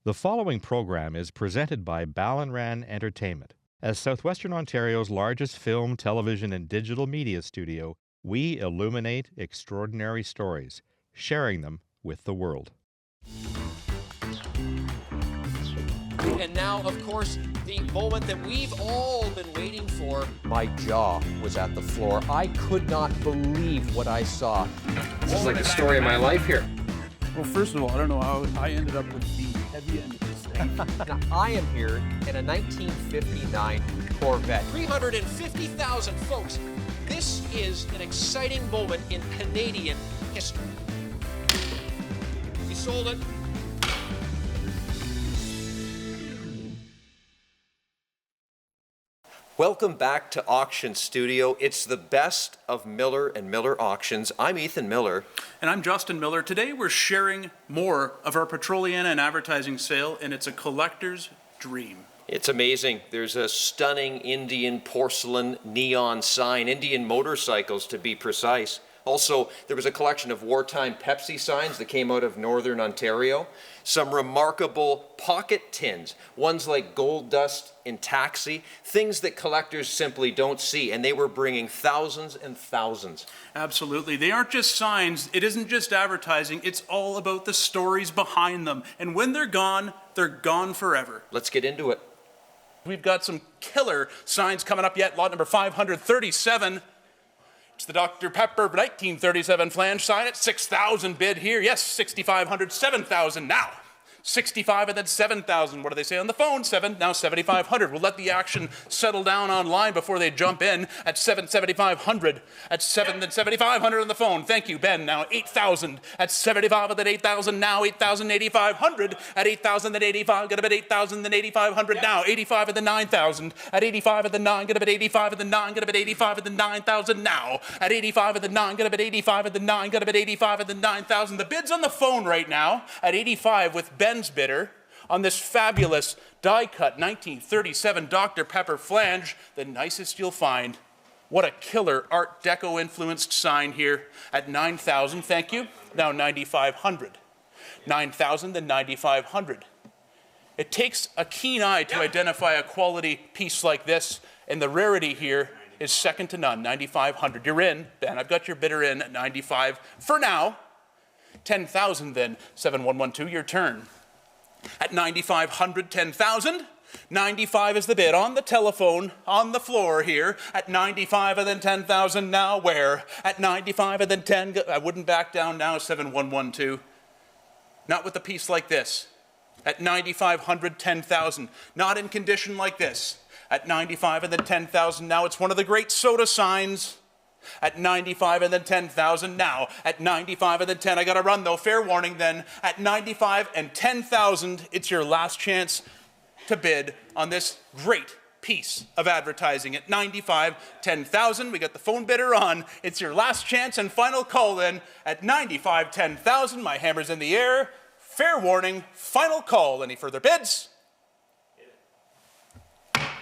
The following program is presented by Ballinran Entertainment. As Southwestern Ontario's largest film, television, and digital media studio, we illuminate extraordinary stories, sharing them with the world. And now, of course, the moment that we've all been waiting for. My jaw was at the floor. I could not believe what I saw. This is like the story of my life here. Well, first of all, I don't know how I ended up with the heavy end of this thing. Now, I am here in a 1959 Corvette. 350,000 folks. This is an exciting moment in Canadian history. We sold it. Welcome back to Auction Studio. It's the best of Miller & Miller Auctions. I'm Ethan Miller. And I'm Justin Miller. Today we're sharing more of our Petroliana and advertising sale, and it's a collector's dream. It's amazing. There's a stunning Indian porcelain neon sign, Indian motorcycles to be precise. Also, there was a collection of wartime Pepsi signs that came out of Northern Ontario. Some remarkable pocket tins, ones like Gold Dust in Taxi, things that collectors simply don't see, and they were bringing thousands and thousands. Absolutely. They aren't just signs. It isn't just advertising. It's all about the stories behind them. And when they're gone forever. Let's get into it. We've got some killer signs coming up yet. Lot number 537. It's the Dr. Pepper 1937 flange sign at 6,000 bid here. Yes, 6,500, 7,000 now. 65 and then 7,000. What do they say on the phone? 7, now 7,500. We'll let the action settle down online before they jump in at 7,500. At 7, then 7,500 on the phone. Thank you, Ben. Now 8,000. At 75 and then 8,000. Now 8,000, 8,500. At 8,000 then 85. Gonna bet 8,000 then 8,500. Now 85 and then 9,000. At 85 and then 9. Gonna bet 85 and then 9. Gonna bet 85 and then 9,000 now. At 85 and then 9. Gonna bet 85 and then 9. Gonna bet 85 and then 9,000. The bid's on the phone right now at 85 with Ben bidder on this fabulous die-cut 1937 Dr. Pepper flange, the nicest you'll find. What a killer Art Deco influenced sign here at 9,000, thank you. Now 9,500. 9,000 then 9,500. It takes a keen eye to identify a quality piece like this, and the rarity here is second to none, 9,500. You're in, Ben, I've got your bidder in at 95 for now. 10,000 then, 7112, your turn. At 9,500, 10,000. 95 is the bid on the telephone, on the floor here. At 95 and then 10,000 now where? At 95 and then 10, I wouldn't back down now, 7112. Not with a piece like this. At 9,500, 10,000. Not in condition like this. At 95 and then 10,000 now, it's one of the great soda signs. At 95 and then 10,000 now. At 95 and then 10, I gotta run though, fair warning then. At 95 and 10,000, it's your last chance to bid on this great piece of advertising. At 95, 10,000, we got the phone bidder on. It's your last chance and final call then. At 95, 10,000, my hammer's in the air. Fair warning, final call. Any further bids?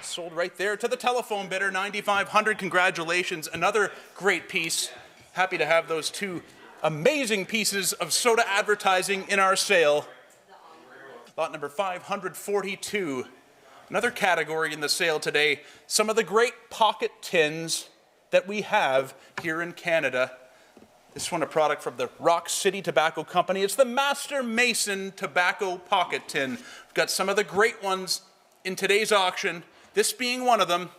Sold right there to the telephone bidder, 9,500. Congratulations. Another great piece. Happy to have those two amazing pieces of soda advertising in our sale. Lot number 542. Another category in the sale today. Some of the great pocket tins that we have here in Canada. This one a product from the Rock City Tobacco Company. It's the Master Mason Tobacco Pocket Tin. We've got some of the great ones in today's auction. This being one of them,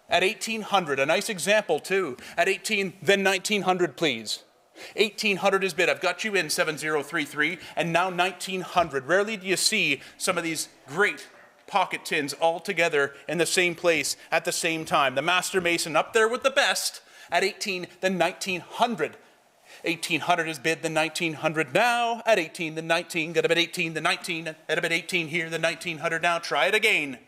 at 1,800, a nice example too. At 18, then 1,900, please. 1,800 is bid. I've got you in 7033, and now 1,900. Rarely do you see some of these great pocket tins all together in the same place at the same time. The Master Mason up there with the best at 18, then 1,900. 1,800 is bid, then 1,900 now. At 18, then 19, got a bit 18, then 19, at a bit 18 here, then 1,900 now. Try it again.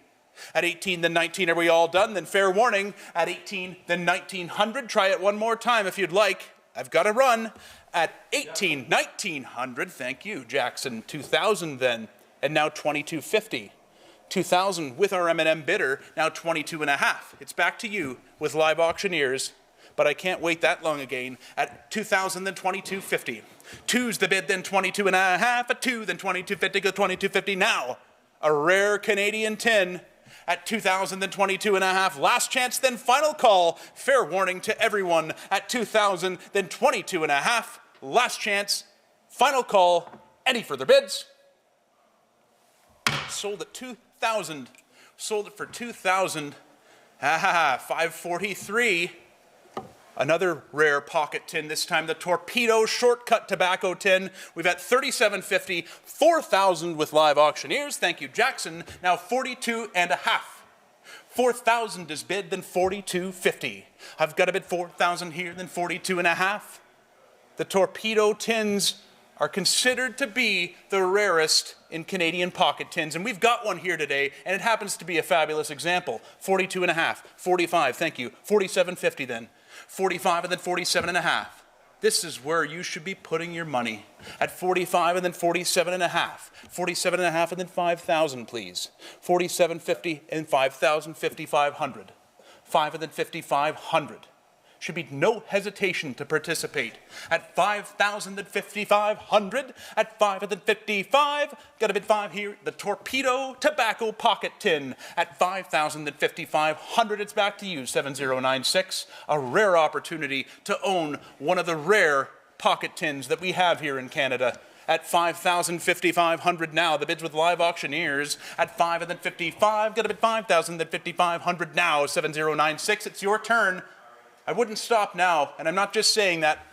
At 18, then 19, are we all done? Then fair warning. At 18, then 1,900. Try it one more time if you'd like. I've got to run. At 18, 1,900. Thank you, Jackson. 2,000 then. And now 2,250. 2,000 with our M&M bidder. Now 22 and a half. It's back to you with live auctioneers. But I can't wait that long again. At 2,000, then 2,250. Two's the bid, then 22 and a half. At 2, then 22.50, go 22.50 now. A rare Canadian tin at 2,000, then 22 and a half. Last chance, then final call. Fair warning to everyone at 2,000, then 22 and a half. Last chance, final call. Any further bids? Sold at 2,000. Sold it for 2,000. 543. Another rare pocket tin, this time the Torpedo Shortcut Tobacco Tin. We've at $37.50, 4,000 with live auctioneers. Thank you, Jackson. Now 42 and a half. 4,000 is bid, then 42.50. I've got a bid 4,000 here, then 42 and a half. The Torpedo Tins are considered to be the rarest in Canadian pocket tins, and we've got one here today, and it happens to be a fabulous example. 42 and a half, 45, thank you, 47.50 then. 45 and then 47 and a half. This is where you should be putting your money. At 45 and then 47 and a half. 47 and a half and then 5,000, please. 47.50 and 5,000, 5,500. 5 and then 5,500. Should be no hesitation to participate. At 5,000 and 5,500. At 5 and then 55. Got a bid 5 here. The Torpedo Tobacco Pocket Tin. At 5,000 and 5,500. It's back to you, 7096. A rare opportunity to own one of the rare pocket tins that we have here in Canada. At 5,000, 5,500 now. The bids with live auctioneers. At 5 and then 55. Got a bid 5,000 then 5,500 now, 7096. It's your turn. I wouldn't stop now, and I'm not just saying that.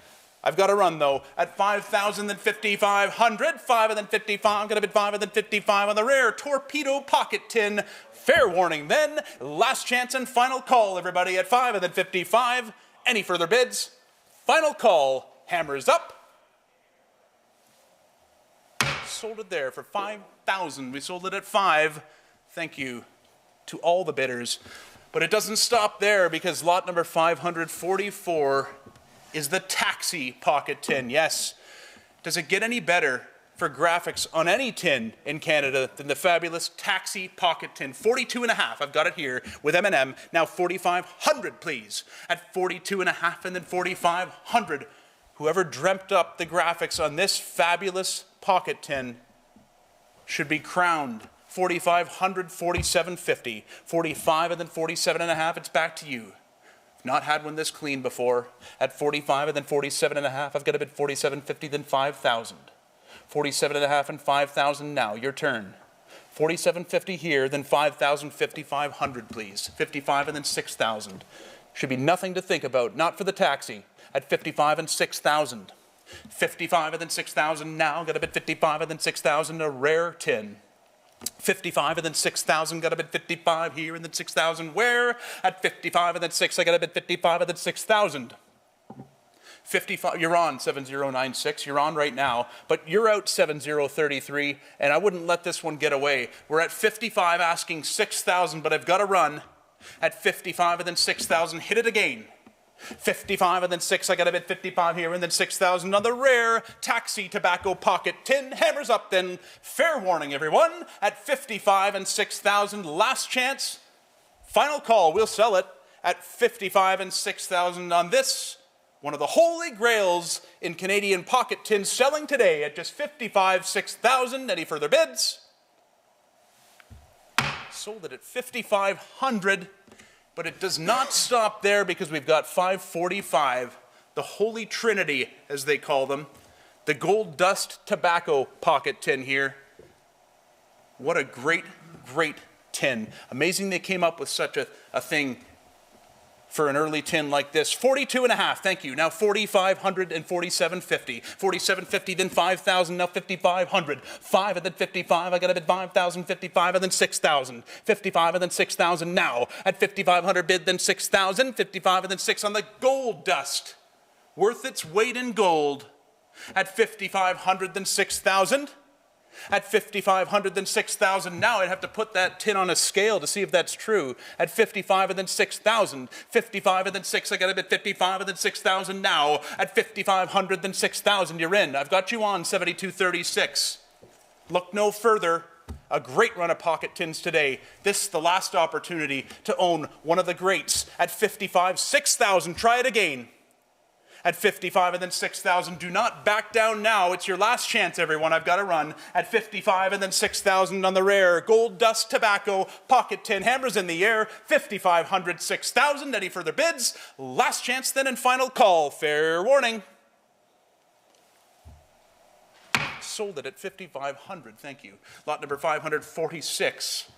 I've got to run, though. At 5,000 and 5,500, 5 and then 55, I'm going to bid 5 and then 55 on the rare Torpedo Pocket Tin. Fair warning then. Last chance and final call, everybody, at 5 and then 55. Any further bids? Final call. Hammers up. Sold it there for 5,000. We sold it at 5. Thank you to all the bidders. But it doesn't stop there, because lot number 544 is the Taxi Pocket Tin. Yes. Does it get any better for graphics on any tin in Canada than the fabulous Taxi Pocket Tin? 42 and a half. I've got it here with M&M. Now 4,500, please. At 42 and a half and then 4,500. Whoever dreamt up the graphics on this fabulous pocket tin should be crowned. 4,500, 47.50, 45 and then 47 and a half. It's back to you. I've not had one this clean before. At 45 and then 47 and a half, I've got a bid 47.50, then 5,000. 47 and a half and 5,000 now. Your turn. 47.50 here, then 5,000, 5,500, please. 55 and then 6,000. Should be nothing to think about. Not for the Taxi. At 55 and 6,000. 55 and then 6,000 now. Got a bid 55 and then 6,000. A rare tin. 55 and then 6,000, got a bid 55 here and then 6,000 where? At 55 and then 6, I got a bid 55 and then 6,000. 55, you're on 7096, you're on right now, but you're out 7033, and I wouldn't let this one get away. We're at 55 asking 6,000, but I've got to run. At 55 and then 6,000, hit it again. 55 and then 6, I got a bid 55 here and then 6,000 on the rare Taxi Tobacco Pocket Tin. Hammers up then. Fair warning, everyone. At 55 and 6,000, last chance. Final call, we'll sell it at 55 and 6,000 on this. One of the holy grails in Canadian pocket tins, selling today at just 55, 6,000. Any further bids? Sold it at 5,500. But it does not stop there, because we've got 545, the Holy Trinity, as they call them, the Gold Dust Tobacco Pocket Tin here. What a great, great tin. Amazing they came up with such a thing for an early tin like this. 42 and a half, thank you. Now 4,500 and 47.50. 47.50, then 5,000, now 5,500. 5 and then 55, I got a bid 5,000, 55 and then 6,000. 55 and then 6,000 now. At 5,500 bid, then 6,000. 55 and then 6 on the Gold Dust. Worth its weight in gold. At 5,500, then 6,000. At 5,500, then 6,000 now. I'd have to put that tin on a scale to see if that's true. At 55 and then 6,000. 55 and then 6, I got a bid 55 and then 6,000 now. At 5,500, then 6,000, you're in. I've got you on 7236. Look no further. A great run of pocket tins today. This is the last opportunity to own one of the greats. At 55, 6,000, try it again. at 55 and then 6,000. Do not back down now. It's your last chance, everyone. I've got to run at 55 and then 6,000 on the rare. Gold Dust Tobacco, Pocket Tin, Hammers in the Air, 5,500, 6,000. Any further bids? Last chance then and final call. Fair warning. Sold it at 5,500. Thank you. Lot number 546.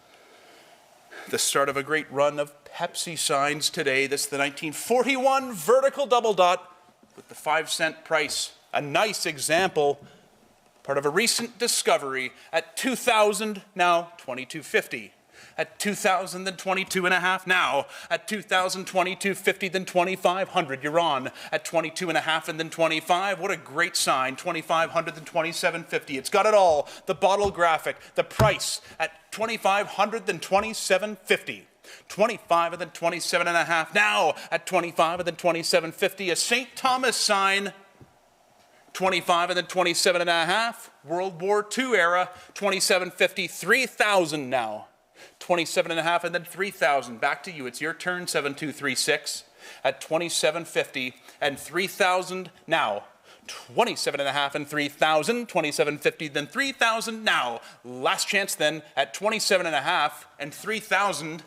The start of a great run of Pepsi signs today. This is the 1941 vertical double dot with the 5-cent price. A nice example, part of a recent discovery at 2,000, now 22.50. At 2,000, then 22.5 now. At 2,000, 22.50, then 2,500. You're on at 22.5 and then 25. What a great sign. 2,500, then 27.50. It's got it all. The bottle graphic, the price at 2,500, then 27.50. 25 and then 27.5 now. At 25 and then 27.50. A St. Thomas sign. 25 and then 27.5. World War II era. 27.50. 3,000 now. 27.5 and then 3,000. Back to you. It's your turn. 7236 at 27.50 and 3,000 now. 27.5 and 3,000. 27.50 then 3,000 now. Last chance then at 27.5 and 3,000.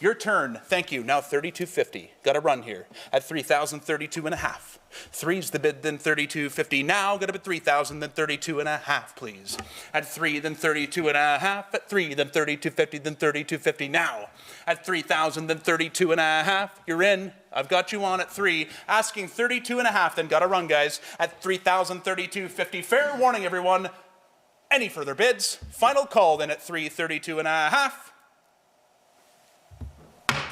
Your turn. Thank you. Now 32.50. Got to run here at 3,000. 32.5. Three's the bid, then 32.50 now. Got to bid 3,000, then 32.5, please. At 3, then 32.5. At 3, then 32.50, then 32.50 now. At 3,000, then 32.5. You're in. I've got you on at 3. Asking 32.5, then got to run, guys. At 3,000, 32.50. Fair warning, everyone. Any further bids? Final call, then at 3, 32.5.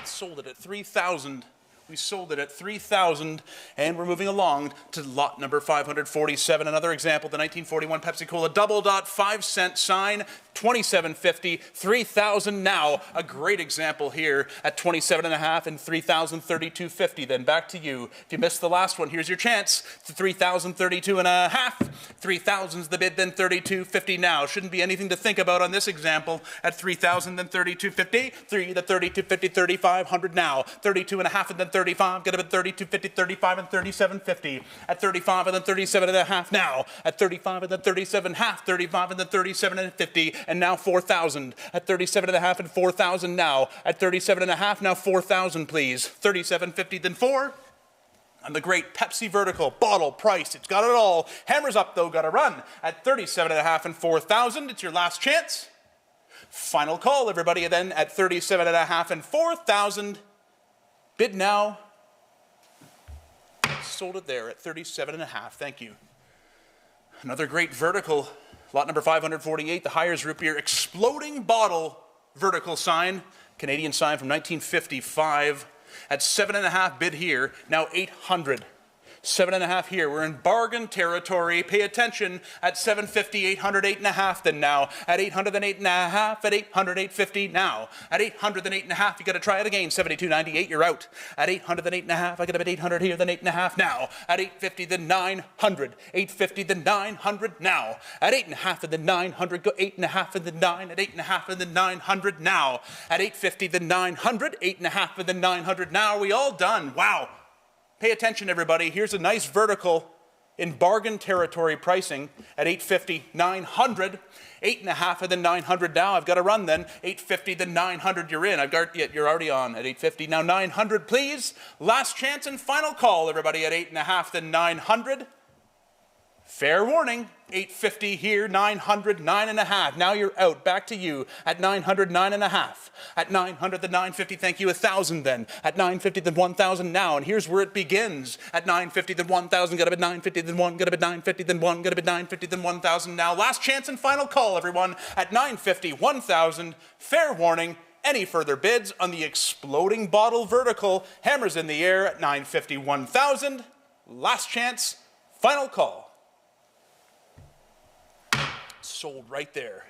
Sold it at 3,000. We sold it at 3,000, and we're moving along to lot number 547. Another example, the 1941 Pepsi-Cola double dot 5-cent sign, 27.50, 3,000 now. A great example here at 27.5 and 3,000, 32.50. Then back to you. If you missed the last one, here's your chance. 3,000, 32.5. 3,000's the bid, then 32.50 now. Shouldn't be anything to think about on this example. At 3,000, then 32.50. 3, the 32.50, 3,500 now. 32.5 and then 35. Get a bid 32.50, 35 and 37.50. At 35 and then 37.5 now. At 35 and then 37.5. 35 and then 37.50. And now 4,000. At 37.5 and 4,000 now. At 37.5 now 4,000, please. 37.50 then 4. And the great Pepsi vertical bottle price. It's got it all. Hammers up though. Got to run at 37.5 and 4,000. It's your last chance. Final call, everybody. Then at 37.5 and 4,000. Bid now. Sold it there at 37.5. Thank you. Another great vertical. Lot number 548, the Hires Root Beer Exploding Bottle vertical sign. Canadian sign from 1955. At 7.5 bid here, now 800. 7.5 here. We're in bargain territory. Pay attention. At 750, 800, 8.5 then now. At 800, then 8.5. At 800, 850 now. At 800, then 8.5. You got to try it again. 72.98. You're out. At 800, then 8.5. I got to bid 800 here, then 8.5 now. At 850, then 900. 850, then 900 now. At 8.5 and then 900. Go 8.5 and then 9. At 8.5 and then 900 now. At 850, then 900. 8.5 and then 900 now. Are we all done? Wow. Pay attention, everybody. Here's a nice vertical in bargain territory pricing at 850, 900, 8.5 and then 900 now. I've got to run then. 850, then 900. You're in. You're already on at 850. Now 900, please. Last chance and final call, everybody, at 8.5, then 900. Fair warning. 850 here, 900, 9.5. Now you're out. Back to you at 900, 9.5. At 900, the 950, thank you, 1,000 then. At 950, then 1,000 now. And here's where it begins. At 950, then 1,000, got a bid 950, then 1, got a bid 950, then 1, got a bid 950, then 1,000 now. Last chance and final call, everyone. At 950, 1,000. Fair warning. Any further bids on the exploding bottle vertical? Hammers in the air at 950, 1,000. Last chance, final call. Sold right there.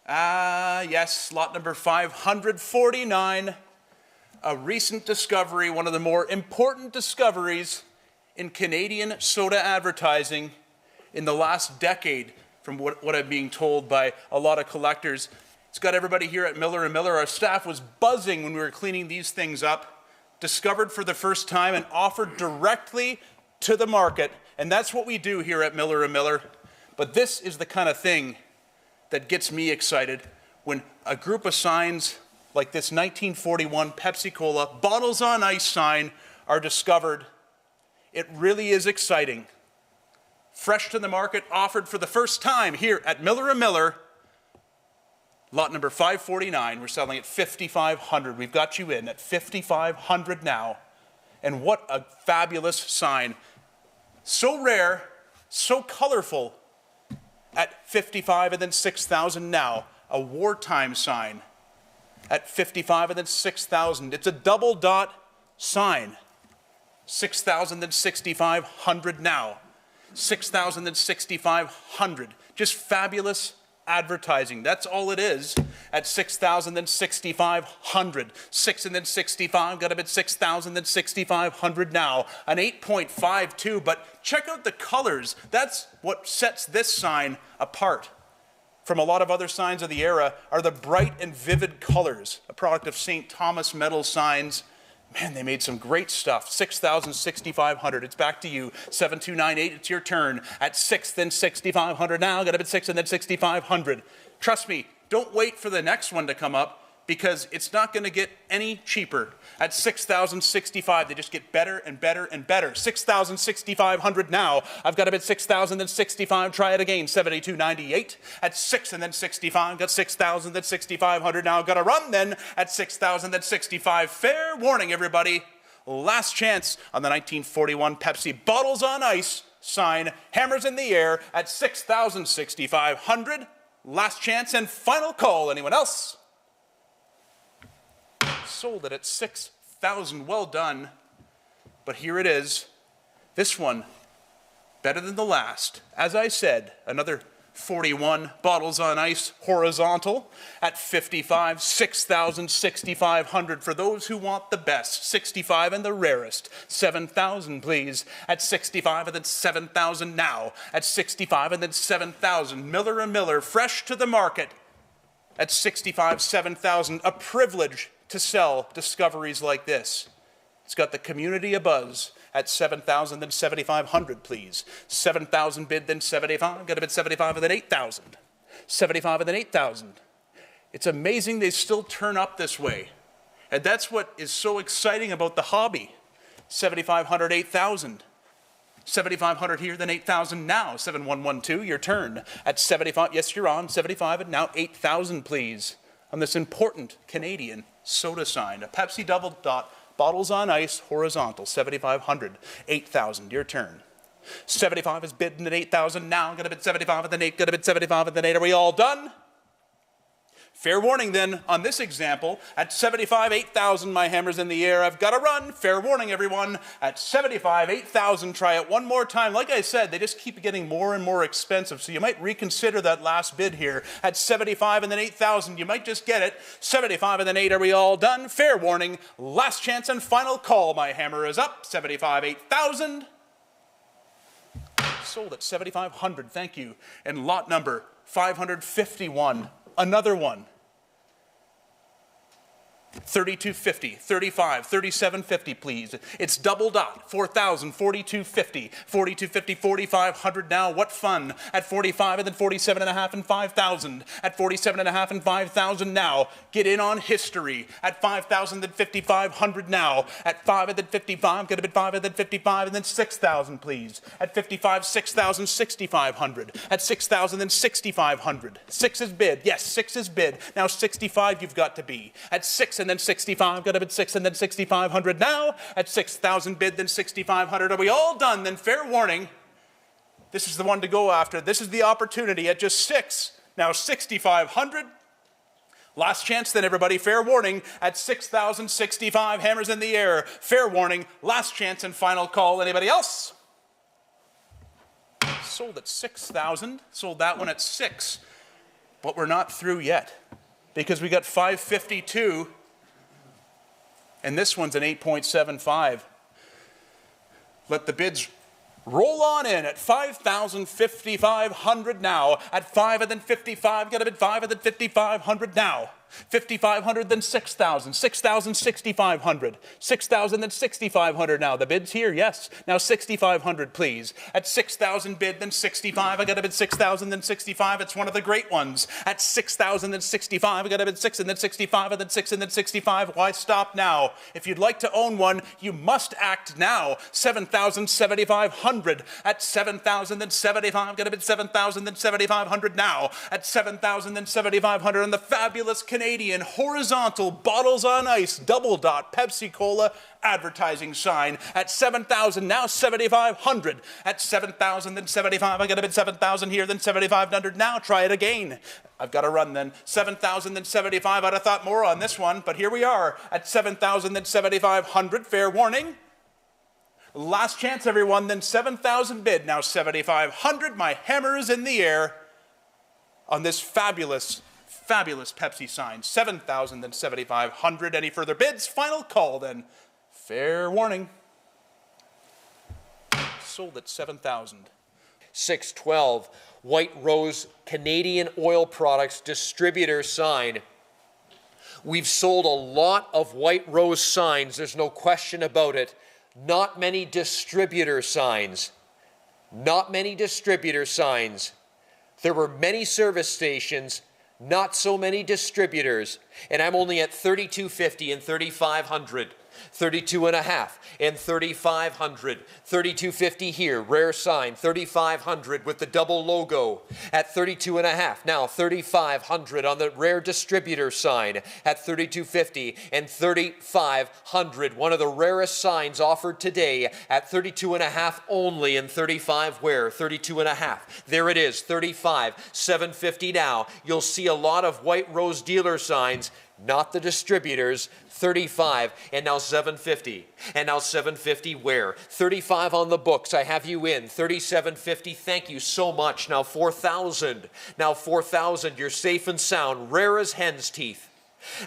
Yes, lot number 549. A recent discovery, one of the more important discoveries in Canadian soda advertising in the last decade, from what I'm being told by a lot of collectors. It's got everybody here at Miller & Miller. Our staff was buzzing when we were cleaning these things up. discovered for the first time and offered directly to the market. And that's what we do here at Miller & Miller. But this is the kind of thing that gets me excited when a group of signs like this 1941 Pepsi-Cola bottles on ice sign are discovered. It really is exciting. Fresh to the market, offered for the first time here at Miller & Miller. Lot number 549, we're selling at $5,500. We've got you in at $5,500 now. And what a fabulous sign. So rare, so colorful at $55,000 and then $6,000 now. A wartime sign at $55,000 and then $6,000. It's a double dot sign. $6,000 and $6,500 now. $6,000 and $6,500. Just fabulous advertising. That's all it is at $6,000 and $6,500. 6 and then 65, got a bit $6,000 and $6,500 now. An 8.52, but check out the colors. That's what sets this sign apart from a lot of other signs of the era, are the bright and vivid colors, a product of St. Thomas Metal Signs. Man, they made some great stuff. $6,000, $6,500. It's back to you. 7298, it's your turn. At 6, then $6,500 now. Got a bit 6 and then $6,500. Trust me, don't wait for the next one to come up because it's not going to get any cheaper. At $6,065, they just get better and better and better. $6,650 now. I've got a bit 6,000 then 65. Try it again. 7298 at 6 and then 65. Got 6,000 then 6,500 now. Got to run then at 6,000 then 65. Fair warning, everybody. Last chance on the 1941 Pepsi bottles on ice sign. Hammers in the air at 6,000, 6,500. Last chance and final call. Anyone else? Sold it at 6,000. Well done. But here it is. This one, better than the last. As I said, another 41 bottles on ice horizontal at 55, 6,000, 6,500 for those who want the best. 65 and the rarest. 7,000, please. At 65 and then 7,000 now. At 65 and then 7,000. Miller & Miller, fresh to the market. At 65, 7,000. A privilege to sell discoveries like this. It's got the community abuzz at 7,000 then 7,500, please. 7,000 bid then 75. Got a bid 75 and then 8,000. 75 and then 8,000. It's amazing they still turn up this way. And that's what is so exciting about the hobby. 7,500, 8,000. 7,500 here, then 8,000 now. 7112, your turn. At 75, yes, you're on. 75 and now 8,000, please. On this important Canadian soda sign, a Pepsi double dot, bottles on ice, horizontal, 7,500, 8,000, your turn. 75 is bidden at 8,000 now, got a bid 75 and then 8, got a bid 75 and then 8, are we all done? Fair warning then, on this example, at 75, 8,000, my hammer's in the air, I've got to run. Fair warning, everyone. At 75, 8,000, try it one more time. Like I said, they just keep getting more and more expensive, so you might reconsider that last bid here. At 75 and then 8,000, you might just get it. 75 and then 8, are we all done? Fair warning, last chance and final call. My hammer is up. 75, 8,000. Sold at 7,500, thank you. And lot number 551. Another one. 3250, 35, 3750, please. It's double dot. 4,000, 4250, 4250, 4,500 now. What fun. At 45 and then 47 and a half and 5,000. At 47 and a half and 5,000 now. Get in on history. At 5,000 then 5,500 now. At 5 and then 55, get a bit 5 and then 55 and then 6,000, please. At 55, 6,000, 6,500. At 6,000 then 6,500. 6 is bid. Yes, 6 is bid. Now 65 you've got to be. At 6 and then 65, got a bid 6 and then 6,500 now. At 6,000 bid, then 6,500. Are we all done? Then fair warning. This is the one to go after. This is the opportunity at just 6. Now 6,500. Last chance then, everybody. Fair warning. At 6,065, hammers in the air. Fair warning. Last chance and final call. Anybody else? Sold at 6,000. Sold that one at 6. But we're not through yet because we got 552. And this one's an 8.75. Let the bids roll on in at 5,000, 5,500 now. At 5 and then 55, got a bid 5 and then 5,500 now. 5,500, then 6,000, 6,000, 6,500, 6,000, then 6,500 now. The bid's here, yes. Now 6,500, please. At 6,000 bid, then 65. I got to bid 6,000, then 65. It's one of the great ones. At 6,000, then 65. I got to bid 6, and then 65, and then 6, and then 65. Why stop now? If you'd like to own one, you must act now. 7,000, 7,500. At 7,000, then 75. Got to bid 7,000, then 7,500 now. At 7,000, then 7,500. And the fabulous Canadian horizontal bottles on ice double dot Pepsi Cola advertising sign at 7,000, now 7,500. At 7,000, then 75. I got to bid 7,000 here, then 7,500. Now try it again. I've got to run then. 7,000, then 75. I'd have thought more on this one, but here we are at 7,000, then 7,500. Fair warning. Last chance, everyone. Then 7,000 bid, now 7,500. My hammer is in the air on this fabulous Pepsi sign. 7,000, then 7,500. Any further bids? Final call, then. Fair warning. Sold at 7,000. 612, White Rose Canadian Oil Products distributor sign. We've sold a lot of White Rose signs. There's no question about it. Not many distributor signs. Not many distributor signs. There were many service stations, not so many distributors, and I'm only at 3,250 and 3,500. 32 and a half and 3,500. 3,250 here, rare sign. 3,500 with the double logo at 32 and a half. Now 3,500 on the rare distributor sign at 3,250 and 3,500. One of the rarest signs offered today at 32 and a half only, and 35 where? 32 and a half. There it is, 35, 750 now. You'll see a lot of White Rose dealer signs, not the distributors. 35, and now 750, and now 750 where? 35 on the books, I have you in. 3750, thank you so much. Now 4,000, now 4,000, you're safe and sound, rare as hen's teeth.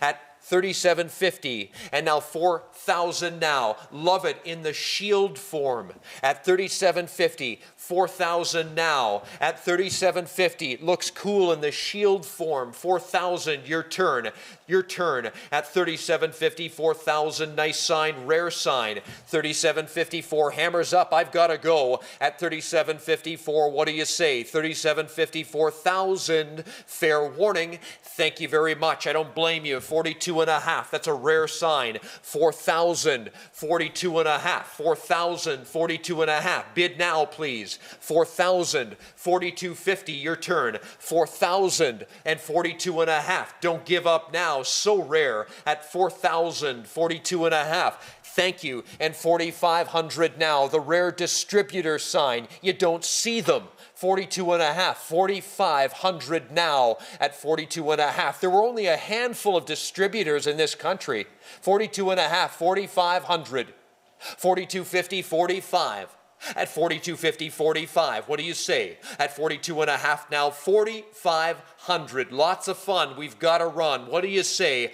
At 3750, and now 4,000 now. Love it in the shield form. At 3750, 4,000 now. At 3750, looks cool in the shield form. 4,000, your turn. Your turn. At 3750, 4,000, nice sign, rare sign. 3754, hammers up, I've got to go. At 3754, what do you say? 3750, 4,000, fair warning. Thank you very much. I don't blame you. 42 and a half. That's a rare sign. 4,000. 42 and a half. 4,000. 42 and a half. Bid now, please. 4,000. 42.50. Your turn. 4,000 and 42 and a half. Don't give up now. So rare. At 4,000. 42 and a half. Thank you. And 4,500 now. The rare distributor sign. You don't see them. 42 and a half, 4,500 now at 42 and a half. There were only a handful of distributors in this country. 42 and a half, 4,500. 42.50, 45. At 42.50, 45. What do you say? At 42 and a half now, 4,500. Lots of fun. We've got to run. What do you say?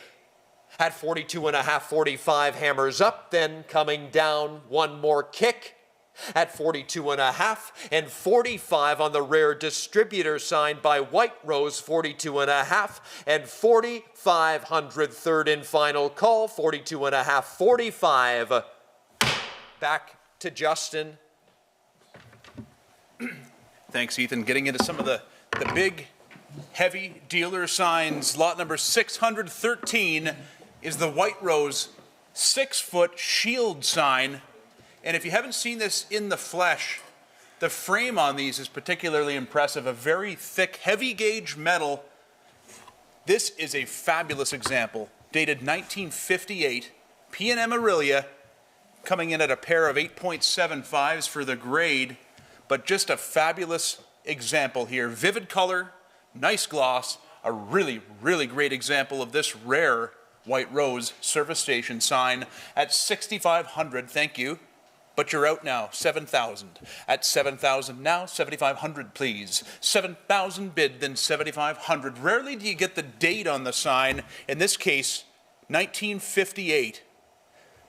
At 42 and a half, 45. Hammers up, then coming down. One more kick. At 42 and a half and 45 on the rare distributor sign by White Rose, 42 and a half and 4,500. Third and final call, 42 and a half, 45. Back to Justin. Thanks, Ethan. Getting into some of the big, heavy dealer signs. Lot number 613 is the White Rose 6-foot shield sign. And if you haven't seen this in the flesh, the frame on these is particularly impressive. A very thick, heavy gauge metal. This is a fabulous example. Dated 1958, P&M Aurelia, coming in at a pair of 8.75s for the grade, but just a fabulous example here. Vivid color, nice gloss, a really, really great example of this rare White Rose service station sign at 6,500. Thank you. But you're out now, 7,000. At 7,000 now, 7,500 please. 7,000 bid, then 7,500. Rarely do you get the date on the sign. In this case, 1958.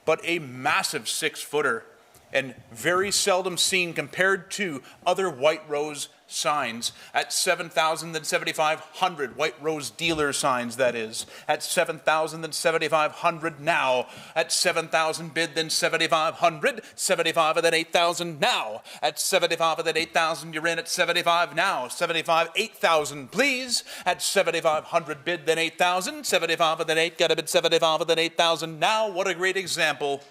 But a massive 6-footer and very seldom seen compared to other White Rose signs at 7,000 and 7,500. White Rose dealer signs, that is, at 7,000 and 7,500 now. At 7,000 bid, then 7,500. 75 and then 8,000 now. At 75 and then 8,000, you're in at 75 now. 75, 8,000, please. At 7,500 bid, then 8,000. 75 and then 8, got to bid 75 and then 8,000 now. What a great example.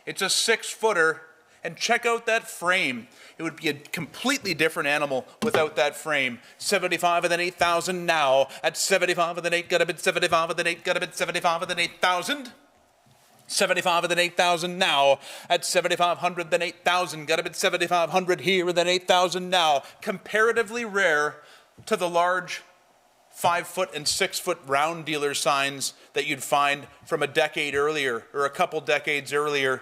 It's a 6-footer. And check out that frame. It would be a completely different animal without that frame. 75 and then 8,000 now. At 75 and then 8, got to bid 75 and then 8, got to bid 75 and then 8,000. 75 and then 8,000 now. At 7,500 then 8,000. Got to bid 7,500 here and then 8,000 now. Comparatively rare to the large 5-foot and 6-foot round dealer signs that you'd find from a decade earlier or a couple decades earlier.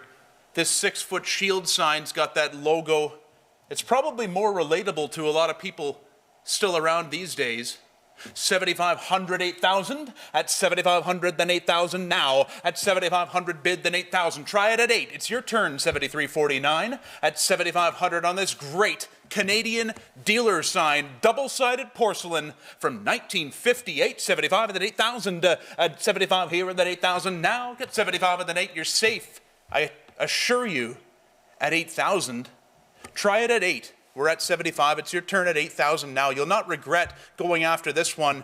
This 6-foot shield sign's got that logo. It's probably more relatable to a lot of people still around these days. 7,500, 8,000. At 7,500, then 8,000 now. At 7,500 bid, then 8,000. Try it at 8. It's your turn, 7,349. At 7,500 on this great Canadian dealer sign, double-sided porcelain from 1958. 75 and then 8,000. At 75 here and then 8,000 now. Get 75 and then 8. You're safe. I assure you, at 8,000, try it at 8. We're at 75. It's your turn at 8,000 now. You'll not regret going after this one,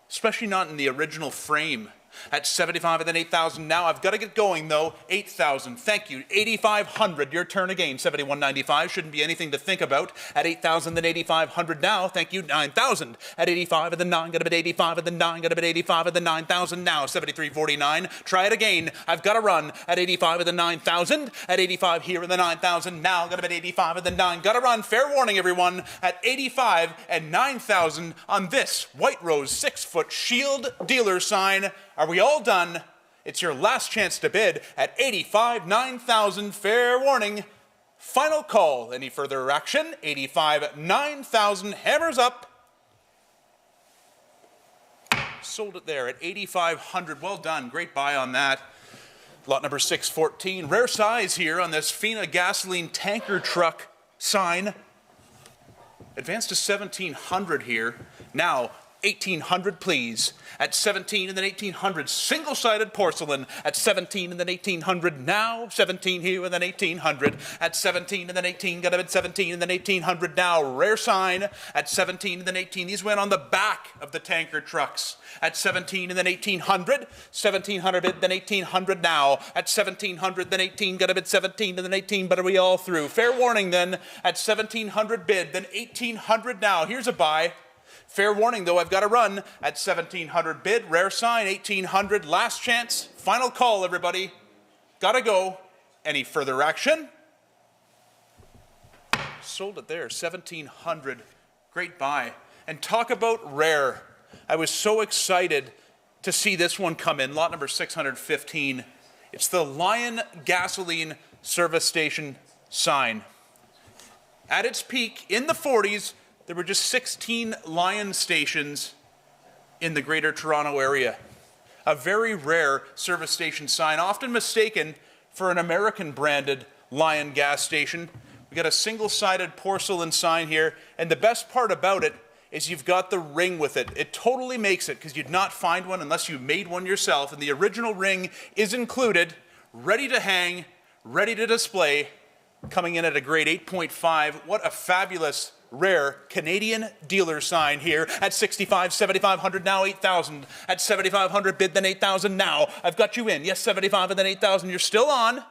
especially not in the original frame. At 75 and then 8,000 now. I've got to get going, though. 8,000. Thank you. 8,500. Your turn again. 7,195. Shouldn't be anything to think about. At 8,000 then 8,500 now. Thank you. 9,000. At 85 and then 9. Got to bid 85 and then 9. Got to bid 85 and then 9,000 now. 7,349. Try it again. I've got to run. At 85 and then 9,000. At 85 here and then 9,000 now. Got to bid 85 and then 9. Got to run. Fair warning, everyone. At 85 and 9,000 on this White Rose 6-foot shield dealer sign. Are we all done? It's your last chance to bid at 85, 9,000. Fair warning. Final call. Any further action? 85, 9,000. Hammers up. Sold it there at 8,500. Well done. Great buy on that. Lot number 614. Rare size here on this Fina gasoline tanker truck sign. Advanced to 1,700 here. Now, 1,800, please. At 17 and then 1,800, single-sided porcelain. At 17 and then 1,800 now. 17 here and then 1,800. At 17 and then 18, got to bid 17 and then 1,800 now. Rare sign. At 17 and then 18, these went on the back of the tanker trucks. At 17 and then 1,800. 1,700 bid, then 1,800 now. At 1,700, then 18, got to bid 17 and then 18, but are we all through? Fair warning then. At 1,700 bid, then 1,800 now. Here's a buy. Fair warning, though, I've got to run at 1,700 bid. Rare sign, 1,800. Last chance. Final call, everybody. Gotta go. Any further action? Sold it there, 1,700. Great buy. And talk about rare. I was so excited to see this one come in. Lot number 615. It's the Lion Gasoline Service Station sign. At its peak, in the 40s, there were just 16 Lion stations in the Greater Toronto area. A very rare service station sign, often mistaken for an American-branded Lion gas station. We got a single-sided porcelain sign here, and the best part about it is you've got the ring with it. It totally makes it, because you'd not find one unless you made one yourself, and the original ring is included, ready to hang, ready to display, coming in at a grade 8.5. What a fabulous rare Canadian dealer sign here at 65, 7,500 now, 8,000. At 7,500 bid, then 8,000 now. I've got you in. Yes, 75 and then 8,000. You're still on.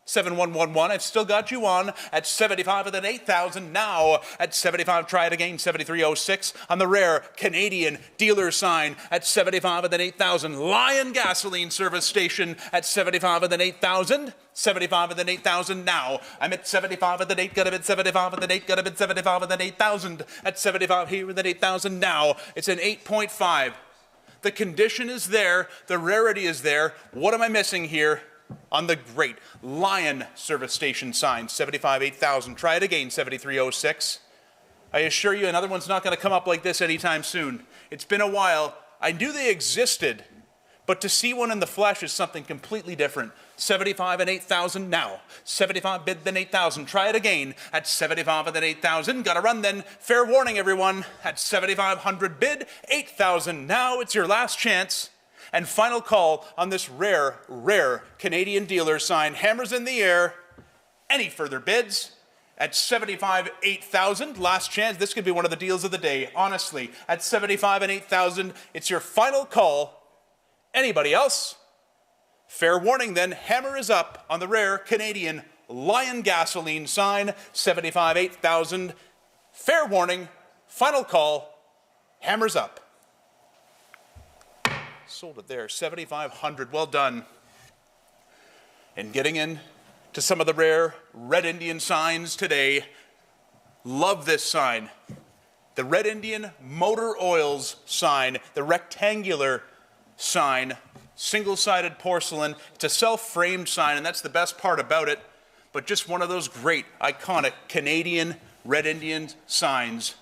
7111, I've still got you on. At 75 and then 8,000 now. At 75, try it again. 7306 on the rare Canadian dealer sign. At 75 and then 8,000. Lion Gasoline Service Station at 75 and then 8,000. 75 and then 8,000 now. I'm at 75 and then 8, got to bid 75 and then 8, got to bid 75 and then 8,000. At 75 here and then 8,000 now. It's an 8.5. The condition is there. The rarity is there. What am I missing here? On the great Lion Service Station sign, 75, 8,000. Try it again, 7306. I assure you another one's not going to come up like this anytime soon. It's been a while. I knew they existed, But to see one in the flesh is something completely different. 75 and 8,000 now. 75 bid, then 8,000. Try it again at 75 and then 8,000. Got to run then. Fair warning, everyone. At 7,500 bid, 8,000 now. It's your last chance. And final call on this rare, rare Canadian dealer sign. Hammers in the air. Any further bids? At 75, 8,000, last chance. This could be one of the deals of the day, honestly. At 75 and 8,000, it's your final call. Anybody else? Fair warning then, hammer is up on the rare Canadian Lion gasoline sign, 75, 8,000. Fair warning, final call, hammer's up. Sold it there, 7,500, well done. And getting in to some of the rare Red Indian signs today. Love this sign. The Red Indian Motor Oils sign, the rectangular sign, single-sided porcelain. It's a self-framed sign, and that's the best part about it, but just one of those great, iconic Canadian Red Indian signs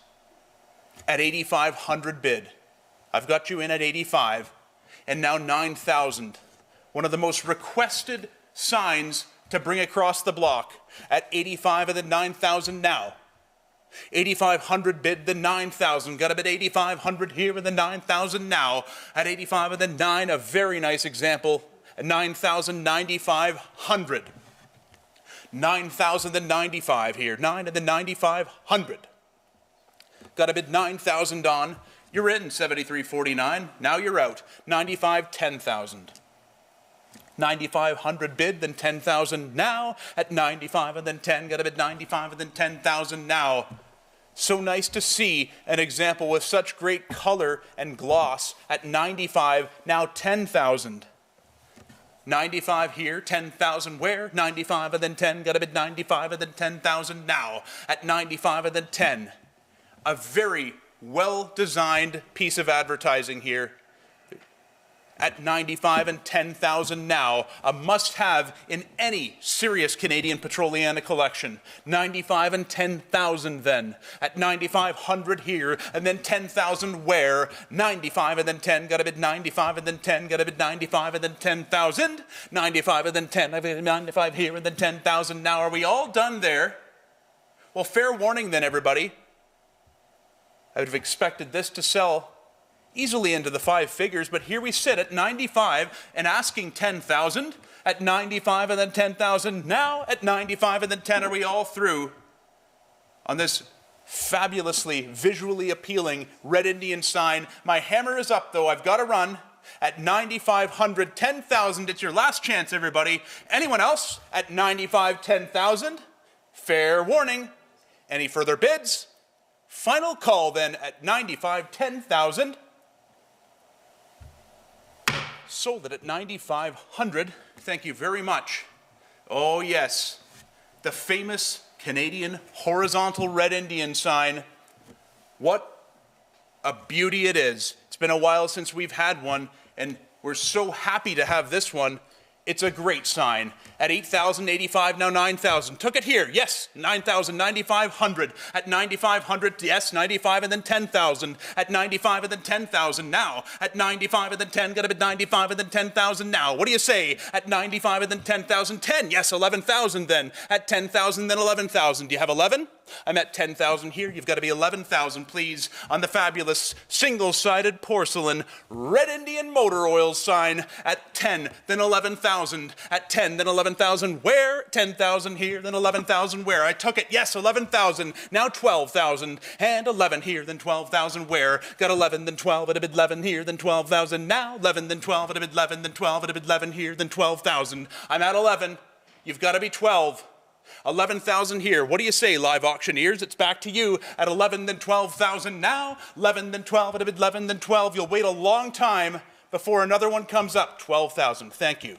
at 8,500 bid. I've got you in at 85, and now 9,000. One of the most requested signs to bring across the block at 85 and then 9,000 now. 8,500 bid, the 9,000. Got a bid 8,500 here and the 9,000 now. At 85 and then 9, a very nice example. 9,000, 9,500. 9,095 here. 9 and then 9,500. Got a bid 9,000 on. You're in 73.49. Now you're out. 95, 10,000. 9,500 bid, then 10,000 now. At 95 and then 10, got a bid 95 and then 10,000 now. So nice to see an example with such great color and gloss at 95, now 10,000. 95 here, 10,000 where? 95 and then 10, got a bid 95 and then 10,000 now. At 95 and then 10. A very well-designed piece of advertising here. At 95 and 10,000 now, a must-have in any serious Canadian Petroliana collection. 95 and 10,000 then. At 9,500 here, and then 10,000 where? 95 and then 10, got a bid 95 and then 10, got a bid 95 and then 10,000. 95 and then 10, I've got 95 here and then 10,000 now. Are we all done there? Well, fair warning then, everybody. I would have expected this to sell easily into the 5 figures, but here we sit at 95 and asking 10,000. At 95 and then 10,000 now. At 95 and then 10, are we all through on this fabulously visually appealing Red Indian sign? My hammer is up though, I've got to run. At 9,500, 10,000, it's your last chance, everybody. Anyone else? At 95, 10,000. Fair warning. Any further bids? Final call then at 95, 10,000. Sold it at 9,500. Thank you very much. Oh yes, the famous Canadian horizontal Red Indian sign. What a beauty it is. It's been a while since we've had one, and we're so happy to have this one. It's a great sign. At 8,085, now 9,000. Took it here, yes, 9,000, 9,500. At 9,500, yes, 95 and then 10,000. At 95 and then 10,000 now. At 95 and then 10, got a bid 95 and then 10,000 now. What do you say? At 95 and then 10,000, 10, yes, 11,000 then. At 10,000, then 11,000. Do you have 11? I'm at 10,000 here. You've got to be 11,000, please, on the fabulous single-sided porcelain Red Indian Motor Oil sign at 10, then 11,000. At 10, then 11,000 where? 10,000 here, then 11,000 where? I took it, yes, 11,000, now 12,000, and 11 here, then 12,000 where? Got 11, then 12, at a bid 11 here, then 12,000 now, 11, then 12, at a bid 11, then 12, at a bid 11 here, then 12,000. I'm at 11. You've got to be 12. 11,000 here. What do you say, live auctioneers? It's back to you at 11, then 12,000 now. 11, then 12, at a bid 11, then 12. You'll wait a long time before another one comes up. 12,000. Thank you.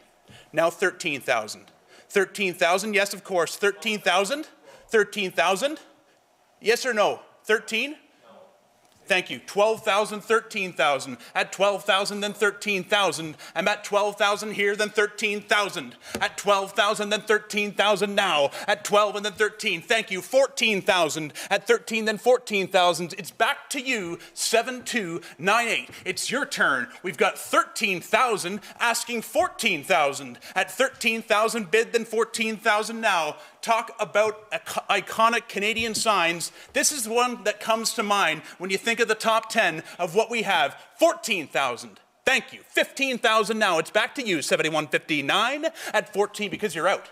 Now 13,000. 13,000. Yes, of course. 13,000. 13,000. Yes or no? 13? No. Thank you. 12,000, 13,000. At 12,000, then 13,000. I'm at 12,000 here, then 13,000. At 12,000, then 13,000 now. At 12 and then 13. Thank you. 14,000. At 13, then 14,000. It's back to you. 7298. It's your turn. We've got 13,000 asking 14,000. At 13,000 bid, then 14,000 now. Talk about iconic Canadian signs. This is the one that comes to mind when you think of the top 10 of what we have. 14,000. Thank you. 15,000 now. It's back to you. 7159 at 14 because you're out.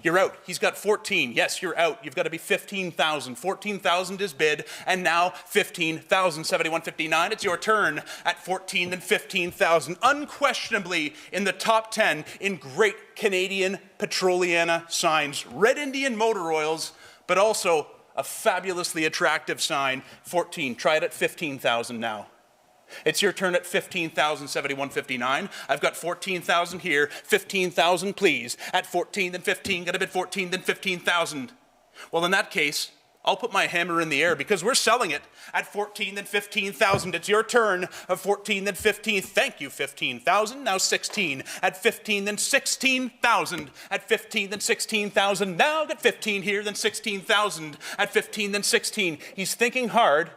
You're out. He's got 14. Yes, you're out. You've got to be 15,000. 14,000 is bid, and now 15,000. 7159. It's your turn at 14 and 15,000. Unquestionably in the top 10 in great Canadian Petroliana signs. Red Indian motor oils, but also a fabulously attractive sign. 14. Try it at 15,000 now. It's your turn at 15,000, 7159. I've got 14,000 here. 15,000, please. At 14, then 15. Got to bid 14, then 15,000. Well, in that case, I'll put my hammer in the air because we're selling it at 14, then 15,000. It's your turn of 14, then 15. Thank you, 15,000. Now 16. At 15, then 16,000. At 15, then 16,000. Now get 15 here, then 16,000. At 15, then 16. He's thinking hard.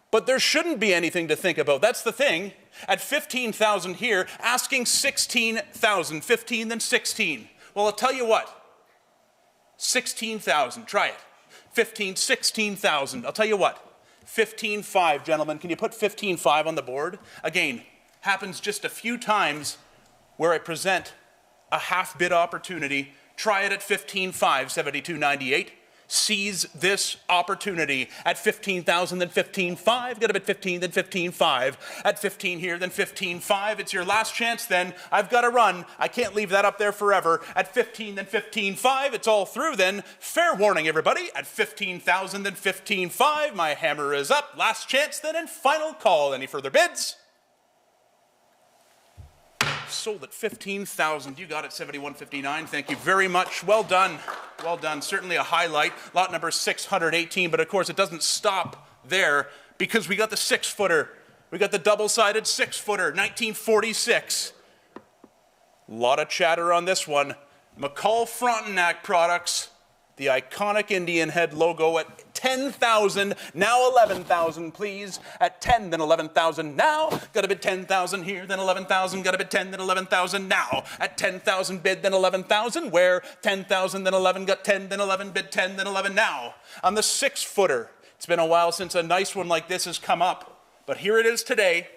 But there shouldn't be anything to think about. That's the thing. At 15,000 here, asking 16,000. 15, then 16. Well, I'll tell you what. 16,000. Try it. 15, 16,000. I'll tell you what. 15.5, gentlemen. Can you put 15.5 on the board? Again, happens just a few times where I present a half bid opportunity. Try it at 15.5, 72.98. Seize this opportunity at 15,000, then 15.5. Got to bid 15, then 15.5. At 15 here, then 15.5. It's your last chance then. I've got to run. I can't leave that up there forever. At 15, then 15.5. It's all through then. Fair warning, everybody. At 15,000, then 15.5. My hammer is up. Last chance then and final call. Any further bids? Sold at 15,000. You got it, 7159. Thank you very much. Well done. Well done. Certainly a highlight. Lot number 618, but of course it doesn't stop there because we got the 6-footer. We got the double-sided 6-footer, 1946. A lot of chatter on this one. McCall Frontenac Products, the iconic Indian head logo at 10,000, now 11,000, please. At 10, then 11,000 now. Got to bid 10,000 here, then 11,000. Got to bid 10, then 11,000 now. At 10,000 bid, then 11,000. Where 10,000, then 11, got 10, then 11, bid 10, then 11 now. On the 6-footer, it's been a while since a nice one like this has come up, but here it is today.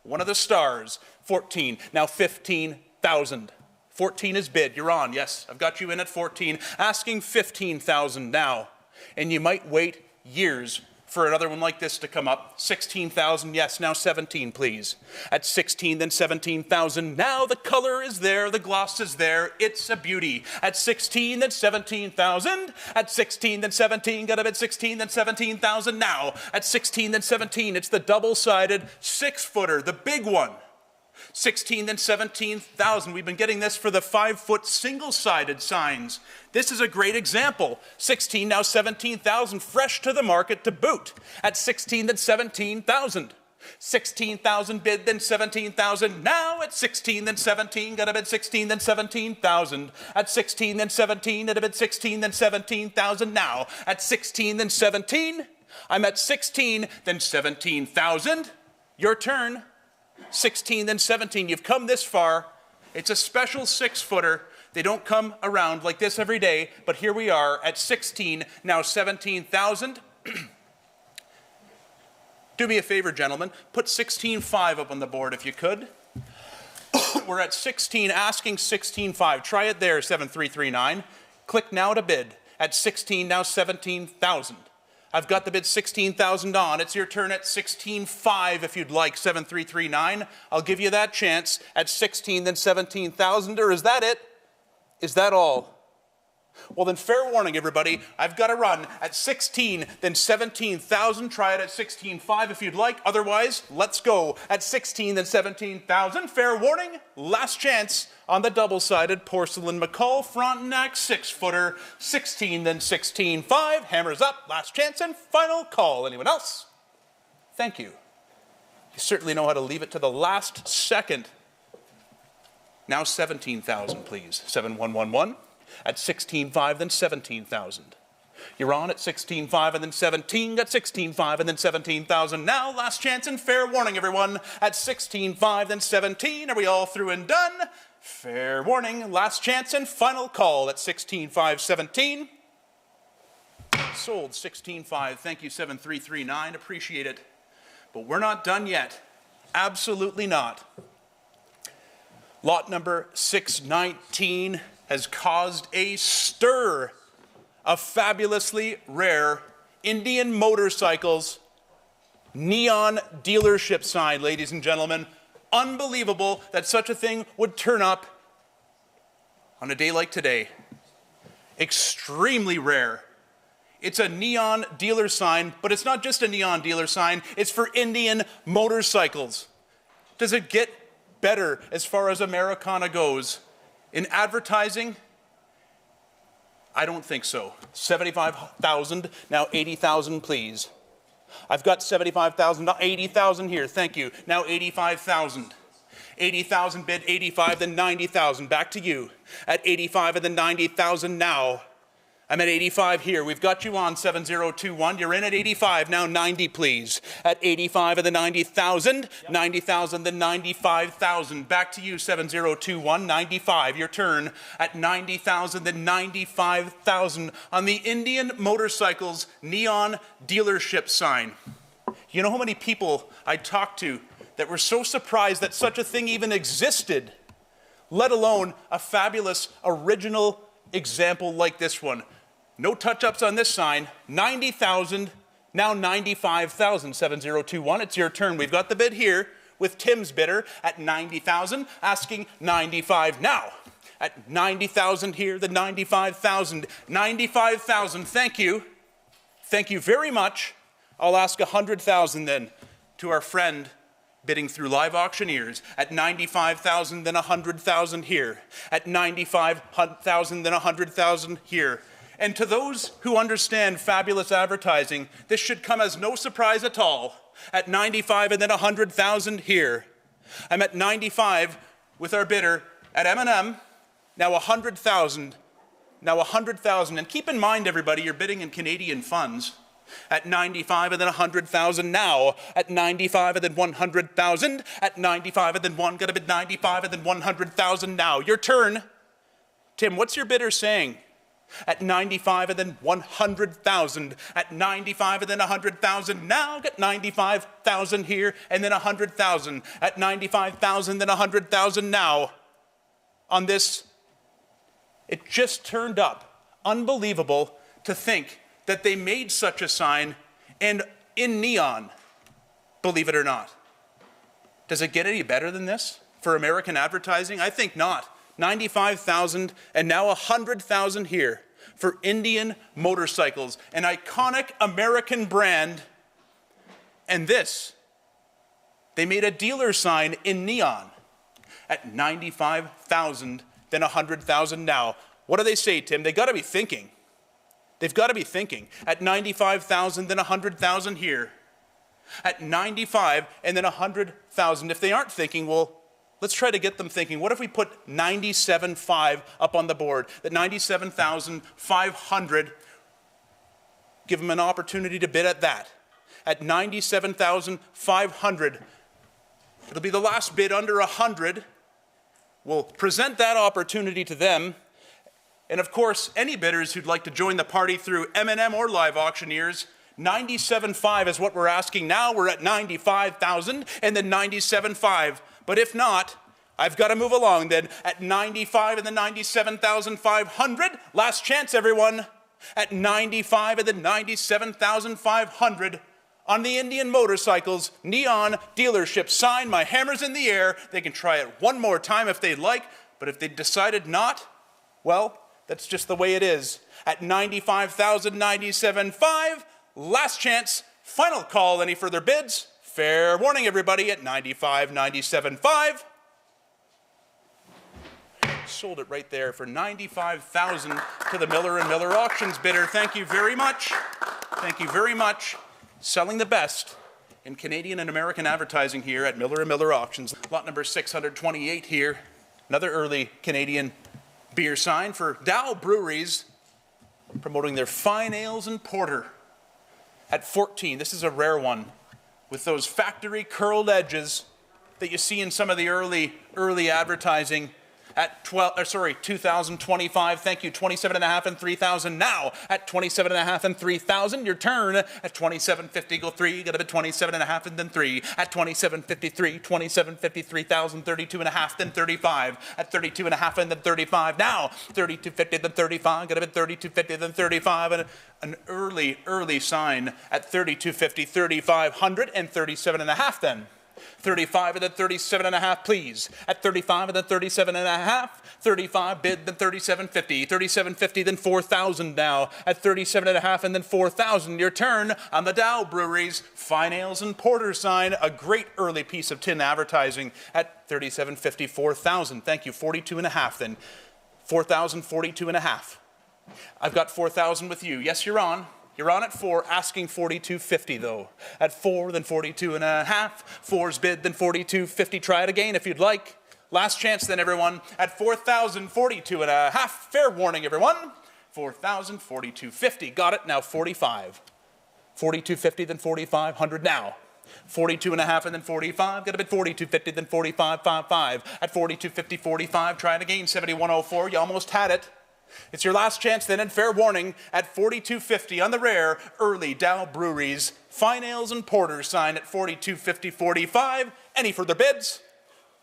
One of the stars, 14, now 15,000. 14 is bid. You're on. Yes, I've got you in at 14. Asking 15,000 now. And you might wait years for another one like this to come up. 16,000. Yes, now 17, please. At 16, then 17,000. Now the color is there. The gloss is there. It's a beauty. At 16, then 17,000. At 16, then 17. Got to bid 16, then 17,000 now. At 16, then 17. It's the double-sided 6-footer, the big one. 16, then 17,000. We've been getting this for the 5-foot single-sided signs. This is a great example. 16, now 17,000, fresh to the market to boot. At 16, then 17,000. 16,000 bid, then 17,000. Now at 16, then 17. Got to bid 16, then 17,000. At 16, then 17. Got to bid 16, then 17,000. Now at 16, then 17. I'm at 16, then 17,000. Your turn. 16, then 17. You've come this far. It's a special 6-footer. They don't come around like this every day, but here we are at 16, now 17,000. Do me a favor, gentlemen. Put 16.5 up on the board if you could. We're at 16, asking 16.5. Try it there, 7339. Click now to bid. At 16, now 17,000. I've got the bid 16,000 on. It's your turn at 16.5 if you'd like, 7339. I'll give you that chance at 16, then 17,000, or is that it? Is that all? Well, then fair warning, everybody. I've got to run at 16, then 17,000. Try it at 16.5 if you'd like. Otherwise, let's go at 16, then 17,000. Fair warning, last chance on the double-sided porcelain McCall Frontenac 6-footer. 16, then 16.5. Hammers up, last chance and final call. Anyone else? Thank you. You certainly know how to leave it to the last second. Now 17,000, please. 7111 at 16.5, then 17,000. You're on at 16.5 and then 17, got 16.5 and then 17,000. Now, last chance and fair warning, everyone. At 16.5, then 17. Are we all through and done? Fair warning, last chance and final call at 16.5, 17. Sold 16.5. Thank you, 7339. Appreciate it. But we're not done yet. Absolutely not. Lot number 619 has caused a stir of fabulously rare Indian Motorcycles neon dealership sign, ladies and gentlemen. Unbelievable that such a thing would turn up on a day like today. Extremely rare. It's a neon dealer sign, but it's not just a neon dealer sign, it's for Indian Motorcycles. Does it get better as far as Americana goes? In advertising, I don't think so. 75,000, now 80,000, please. I've got 75,000, now 80,000 here, thank you. Now 85,000. 80,000 bid, 85, then 90,000. Back to you. At 85 and then 90,000 now. I'm at 85 here. We've got you on 7021. You're in at 85. Now 90, please. At 85 of the 90,000. 90,000, then 95,000. Back to you, 7021. 95. Your turn. At 90,000, then 95,000 on the Indian Motorcycles neon dealership sign. You know how many people I talked to that were so surprised that such a thing even existed, let alone a fabulous original example like this one. No touch-ups on this sign. 90,000, now 95,000. 7021, it's your turn. We've got the bid here with Tim's bidder at 90,000, asking 95 now. At 90,000 here, the 95,000. 95,000, thank you. Thank you very much. I'll ask 100,000 then to our friend bidding through Live Auctioneers. At 95,000, then 100,000 here. At 95,000, then 100,000 here. And to those who understand fabulous advertising, this should come as no surprise at all. At 95 and then 100,000 here. I'm at 95 with our bidder at M&M. Now 100,000. Now 100,000. And keep in mind, everybody, you're bidding in Canadian funds. At 95 and then 100,000 now. At 95 and then 100,000. At 95 and then one. Got to bid 95 and then 100,000 now. Your turn. Tim, what's your bidder saying? At 95 and then 100,000. At 95 and then 100,000 now. Get 95,000 here and then 100,000. At 95,000 then 100,000 now. On this, it just turned up. Unbelievable to think that they made such a sign and in neon, believe it or not. Does it get any better than this for American advertising? I think not. 95,000 and now 100,000 here for Indian Motorcycles, an iconic American brand. And this, they made a dealer sign in neon at 95,000, then 100,000 now. What do they say, Tim? They got to be thinking. They've got to be thinking. At 95,000, then 100,000 here. At 95 and then 100,000. If they aren't thinking, well, let's try to get them thinking. What if we put 97.5 up on the board? That 97,500, give them an opportunity to bid at that. At 97,500, it'll be the last bid under 100. We'll present that opportunity to them. And of course, any bidders who'd like to join the party through M&M or Live Auctioneers, 97.5 is what we're asking now. We're at 95,000 and then 97.5. But if not, I've got to move along then at 95 and then 97,500. Last chance, everyone. At 95 and then 97,500 on the Indian Motorcycles neon dealership sign. My hammer's in the air. They can try it one more time if they'd like, but if they decided not, well, that's just the way it is. At 95,000, 97.5, last chance, final call. Any further bids? Fair warning, everybody, at 95, 97.5. Sold it right there for 95,000 to the Miller & Miller Auctions bidder. Thank you very much. Thank you very much. Selling the best in Canadian and American advertising here at Miller & Miller Auctions. Lot number 628 here. Another early Canadian beer sign for Dow Breweries, promoting their fine ales and porter. At 14, this is a rare one with those factory curled edges that you see in some of the early advertising. At 2025, thank you, 27.5 and 3,000 now. At 27.5 and 3,000, your turn. At 27.50, go 3, got a bit 27.5 and then 3. At 27.53, 27.50, 3,000, 32.5, then 35. At 32.5 and then 35 now. 32.50, then 35, got a bit 32.50, then 35. And an early sign at 32.50, 3,500 and 37.5 then. 35 and then 37.5, please. At 35 and then 37.5. 35 bid, then 37.50. 37.50, then 4,000 now. At 37.5 and then 4,000. Your turn on the Dow Breweries fine ales and porter sign. A great early piece of tin advertising at 37.50, 4,000. Thank you. 42.5 then. 4,000, 42.5. I've got 4,000 with you. Yes, you're on. You're on at 4, asking 42.50 though. At 4, then 42.5. 4's bid, then 42.50. Try it again if you'd like. Last chance then, everyone. At 4,000, 42.5. Fair warning, everyone. 4,000, 42.50. Got it. Now 45. 42.50, then 4,500 now. 42.5 and then 45. Got a bit 42.50, then 45.55. At 42.50, 45. Try it again. 71.04. You almost had it. It's your last chance then, and fair warning, at 42.50 on the rare early Dow Breweries fine ales and porters sign at 42.50, 45. Any further bids?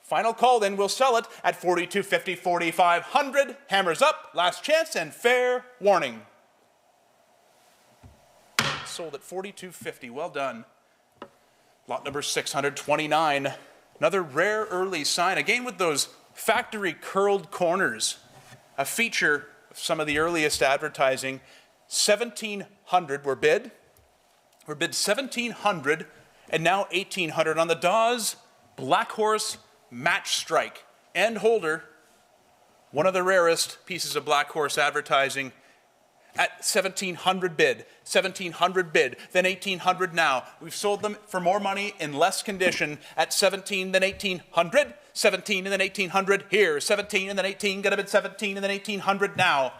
Final call then, we'll sell it at 42.50, 4,500. Hammers up, last chance, and fair warning. Sold at 42.50, well done. Lot number 629. Another rare early sign, again with those factory curled corners. A feature of some of the earliest advertising. 1,700 were bid. Were bid 1,700 and now 1,800 on the Dawes Black Horse Match Strike. And holder, one of the rarest pieces of Black Horse advertising at 1,700 bid. 1,700 bid, then 1,800 now. We've sold them for more money in less condition at 17 than 1,800. 17 and then 1,800 here. 17 and then 18, got a bit 17 and then 1,800 now.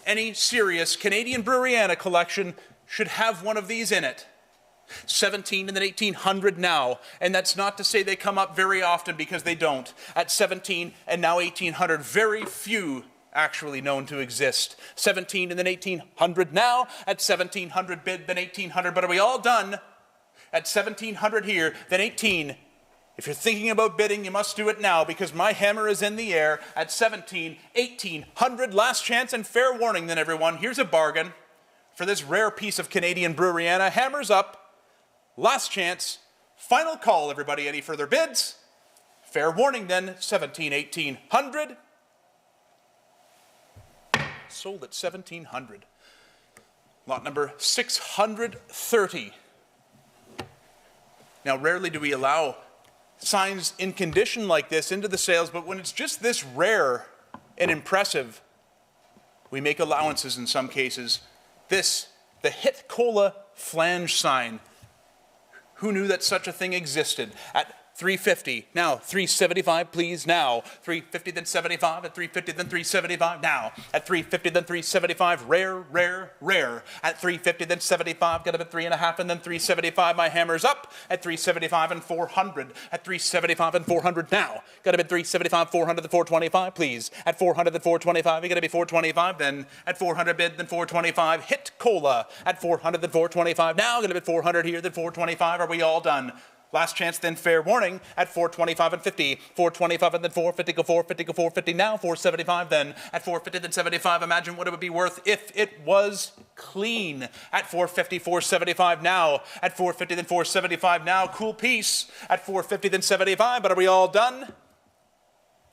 Any serious Canadian Breweriana collection should have one of these in it. 17 and then 1,800 now. And that's not to say they come up very often, because they don't. At 17 and now 1,800, very few actually known to exist. 17 and then 1,800 now. At 1,700 bid, then 1,800. But are we all done? At 1,700 here, then 18. If you're thinking about bidding, you must do it now, because my hammer is in the air at 17, 1,800. Last chance and fair warning then, everyone. Here's a bargain for this rare piece of Canadian Breweriana. Hammers up. Last chance. Final call, everybody. Any further bids? Fair warning then. 17, 1,800. Sold at 1,700. Lot number 630. Now, rarely do we allow signs in condition like this into the sales, but when it's just this rare and impressive, we make allowances in some cases. This, the Hit Cola flange sign. Who knew that such a thing existed? At 350, now 375 please, now 350 then 75, at 350 then 375 now, at 350 then 375, rare. At 350 then 75, got up at 3.5 and then 375, my hammer's up at 375 and 400, at 375 and 400 now, got up at 375, 400 then 425 please, at 400 then 425, you gotta be 425 then, at 400 bid then 425, Hit Cola, at 400 then 425 now, gonna be 400 here then 425, are we all done? Last chance, then fair warning at 425 and 50. 425 and then 450, go 450, go 450 now. 475 then. At 450 then 75. Imagine what it would be worth if it was clean. At 450, 475 now. At 450 then 475 now. Cool piece. At 450 then 75. But are we all done?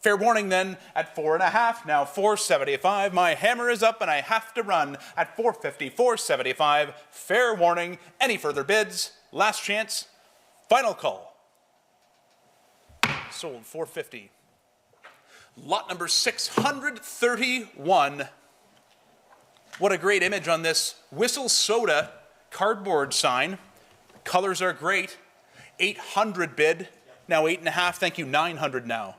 Fair warning then at 4.5. Now 475. My hammer is up and I have to run at 450, 475. Fair warning. Any further bids? Last chance. Final call. Sold 450. Lot number 631. What a great image on this Whistle Soda cardboard sign. Colors are great. 800 bid. Now 8.5, thank you, 900 now.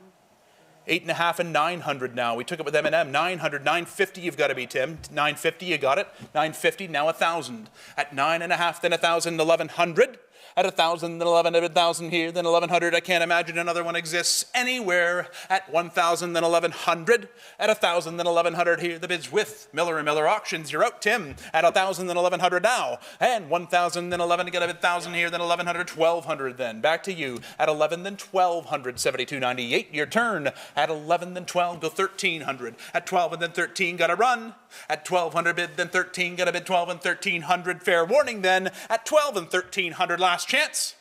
8.5 and 900 now. We took it with M&M. 900, 950 you've got to be, Tim. 950, you got it. 950, now 1,000. At 9.5, then 1,000, 1,100. At 1,000, then 1,100 here, then 1,100. I can't imagine another one exists anywhere. At 1,000, then 1,100. At 1,000, then 1,100 here. The bids with Miller & Miller Auctions. You're out, Tim. At 1,000, then 1,100 now. And 1,000, then 11. Get a bid 1,000 here, then 1,100, 1,200 then. Back to you. At 11, then 1,200, 72.98. Your turn. At 11, then 12, go 1,300. At 12 and then 13, got to run. At 1,200 bid, then 13, got to bid 12 and 1,300. Fair warning then. At 12 and 1,300, last chance.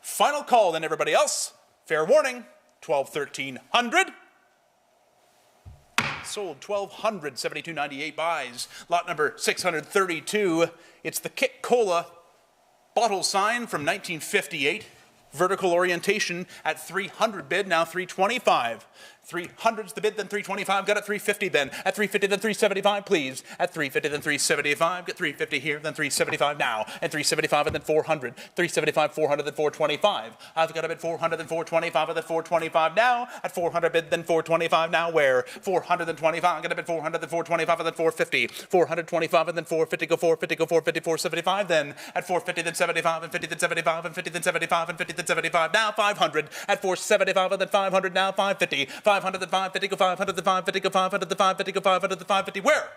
Final call then, everybody else. Fair warning. 12, 1,300. Sold 1,200, 72.98 buys. Lot number 632. It's the Kit Cola bottle sign from 1958. Vertical orientation at 300 bid, now 325. 300's the bid, then 325, got it 350 then. At 350, then 375, please. At 350, then 375, get 350 here, then 375 now. And 375 and then 400. 375, 400, then 425. I've got a bid 400, then 425, and then 425 now. At 400 bid, then 425 now, where? 425, got a bid 400, then 425, and then 450. 425, and then 450, go 450, go 450, 475 then. At 450, then 75, and 50, then 75, and 50, then 75, and 50, then 75 now. 500, at 475, and then 500 now. 550, 500 then 550, go 500 then 550, go 500 then 550, go 500 then 550. Where?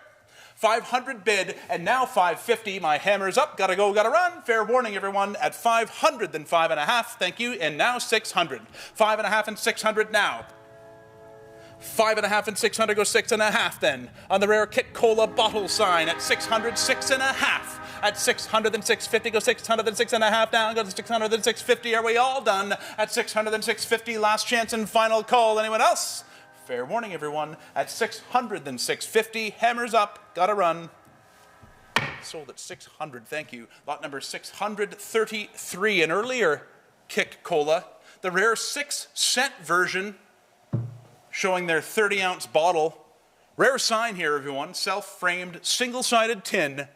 500 bid, and now 550. My hammer's up. Gotta go, gotta run. Fair warning, everyone. At 500, then 5.5. Thank you. And now 600. 5.5 and 600 now. 5.5 and 600 go 6.5 then. On the rare Kit Cola bottle sign at 600, 6.5. At 600 and 650, go 600 and 6.5 down, go to 600 and 650. Are we all done? At 600 and 650, last chance and final call. Anyone else? Fair warning, everyone. At 600 and 650, hammers up, gotta run. Sold at 600, thank you. Lot number 633, an earlier Kit Cola. The rare 6-cent version, showing their 30-ounce bottle. Rare sign here, everyone. Self-framed, single-sided tin.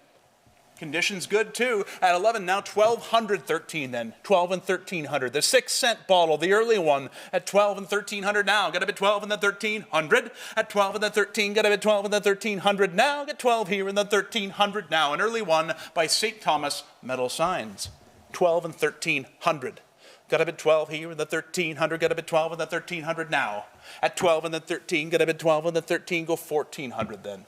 Conditions good too. At 11, now 1,213 then. 12 and 1,300. The 6-cent bottle, the early one, at 12 and 1,300 now. Got a bit 12 and then 1,300. At 12 and then 13, got a bit 12 and then 1,300 now. Get 12 here and then 1,300 now. An early one by St. Thomas Metal Signs. 12 and 1,300. Got a bit 12 here and the 1,300. Got a bit 12 and the 1,300 now. At 12 and then 13, got a bit 12 and the 13. Go 1,400 then.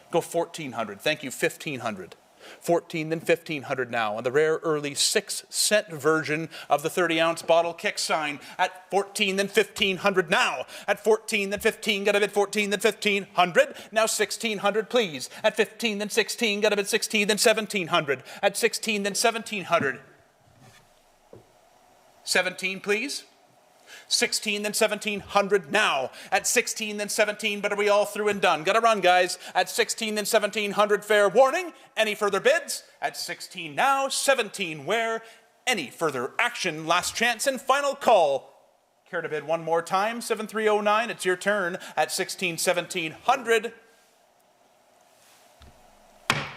Go 1,400. Thank you. 1,500. 14, then 1,500 now. On the rare early 6-cent version of the 30-ounce bottle kick sign at 14, then 1,500 now. At 14, then 15, got a bid 14, then 1,500. Now 1,600, please. At 15, then 16, got a bid 16, then 1,700. At 16, then 1,700. 17, please. 16, then 1,700 now. At 16, then 17, but are we all through and done? Gotta run, guys. At 16, then 1,700, fair warning. Any further bids? At 16 now, 17 where? Any further action? Last chance and final call. Care to bid one more time? 7309, it's your turn. At 16, 1,700.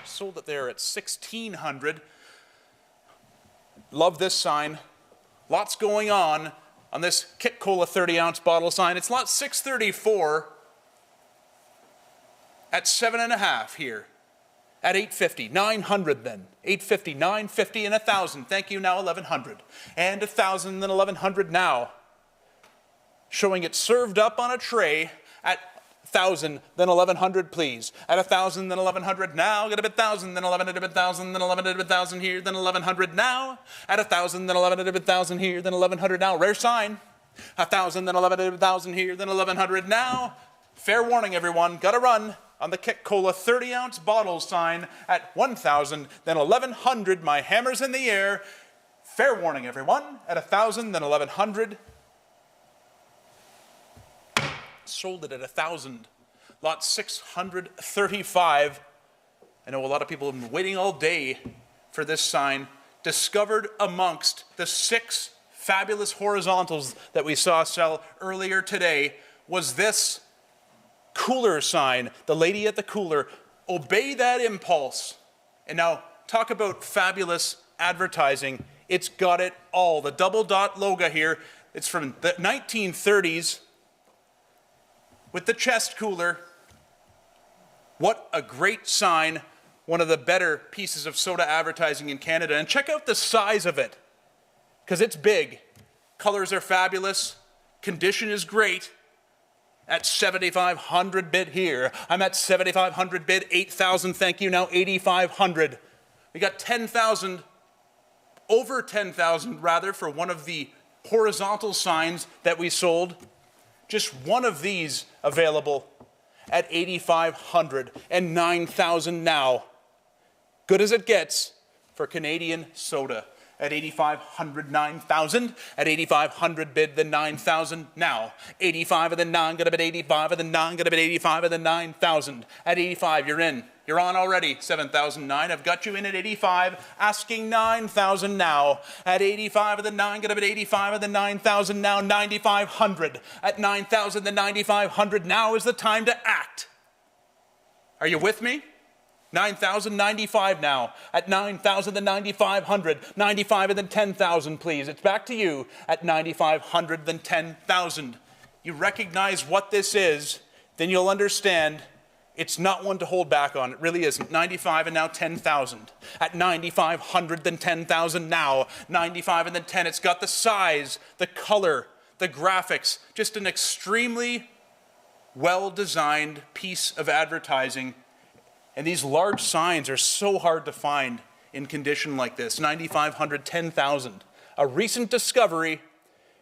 Sold it there at 1,600. Love this sign. Lots going on this Kit Cola 30-ounce bottle sign. It's lot 634 at 7.5 here. At 850, 900 then. 850, 950, and 1,000. Thank you, now 1,100. And 1,000, then 1,100 now. Showing it served up on a tray at 1,000, then 1,100, please. At 1,000, then 1,100 now. Get a bit 1,000, then 1,100, 1,000, then 1,100, 1,000 here, then 1,100 now. At 1,000, then 1,100, 1,000 here, then 1,100 now. Rare sign. 1,000, then 1,100, 1,000 here, then 1,100 now. Fair warning, everyone. Gotta run on the Kit Cola 30-ounce bottle sign at 1,000, then 1,100. My hammer's in the air. Fair warning, everyone. At 1,000, then 1,100. Sold it at 1,000. Lot 635. I know a lot of people have been waiting all day for this sign. Discovered amongst the 6 fabulous horizontals that we saw sell earlier today was this cooler sign. The lady at the cooler. Obey that impulse. And now talk about fabulous advertising. It's got it all. The double dot logo here, it's from the 1930s with the chest cooler. What a great sign. One of the better pieces of soda advertising in Canada. And check out the size of it, because it's big. Colors are fabulous. Condition is great. At 7,500 bid here. I'm at 7,500 bid, 8,000, thank you, now 8,500. We got 10,000, over 10,000 rather, for one of the horizontal signs that we sold. Just one of these available at 8,500 and 9,000 now. Good as it gets for Canadian soda. At 8,500, 9,000. At 8,500 bid, the 9,000 now. 85 of the 9, gonna bid 85 of the 9, gonna bid 85 of the 9,000. At 85, you're in. You're on already, 7,009. I've got you in at 85, asking 9,000 now. At 85 of the 9, gonna bid 85 of the 9,000 now. 9,500. At 9,000, the 9,500. Now is the time to act. Are you with me? 9,095 now. At 9,000, the 9,500. 95 and then 10,000, please. It's back to you at 9,500, then 10,000. You recognize what this is, then you'll understand it's not one to hold back on. It really isn't. 95 and now 10,000. At 9,500, then 10,000 now. 95 and then 10. It's got the size, the color, the graphics. Just an extremely well-designed piece of advertising. And these large signs are so hard to find in condition like this. 9,500, 10,000. A recent discovery,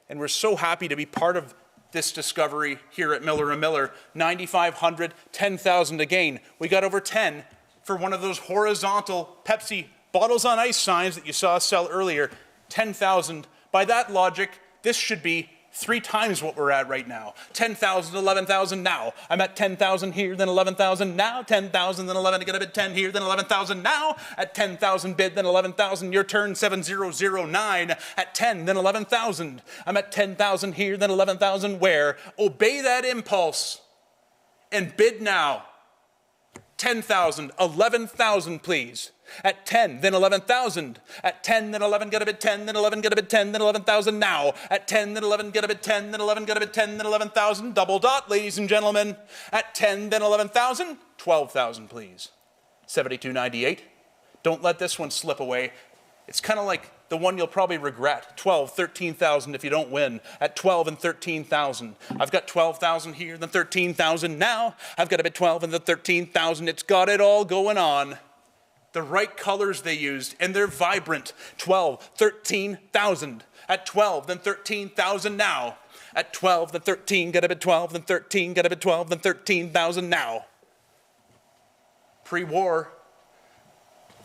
and we're so happy to be part of this discovery here at Miller & Miller. 9,500, 10,000 again. We got over 10 for one of those horizontal Pepsi bottles on ice signs that you saw us sell earlier. 10,000. By that logic, this should be 3 times what we're at right now. 10,000, 11,000 now. I'm at 10,000 here, then 11,000 now. 10,000, then 11, get a bid 10 here, then 11,000 now. At 10,000 bid, then 11,000. Your turn, 7,009. At 10, then 11,000. I'm at 10,000 here, then 11,000 where? Obey that impulse and bid now. 10,000, 11,000, please. At 10, then 11,000. At 10, then 11, get a bid 10, then 11, get a bid 10, then 11,000 now. At 10, then 11, get a bid 10, then 11, get a bid 10, then 11,000. Double dot, ladies and gentlemen. At 10, then 11,000. 12,000, please. 72.98. Don't let this one slip away. It's kind of like the one you'll probably regret. 12, 13,000 if you don't win. At 12 and 13,000. I've got 12,000 here, then 13,000 now. I've got a bid 12 and the 13,000. It's got it all going on. The right colors they used, and they're vibrant. 12, 13,000. At 12, then 13,000 now. At 12, then 13, get a bid 12, then 13, get a bid 12, then 13,000 now. Pre-war,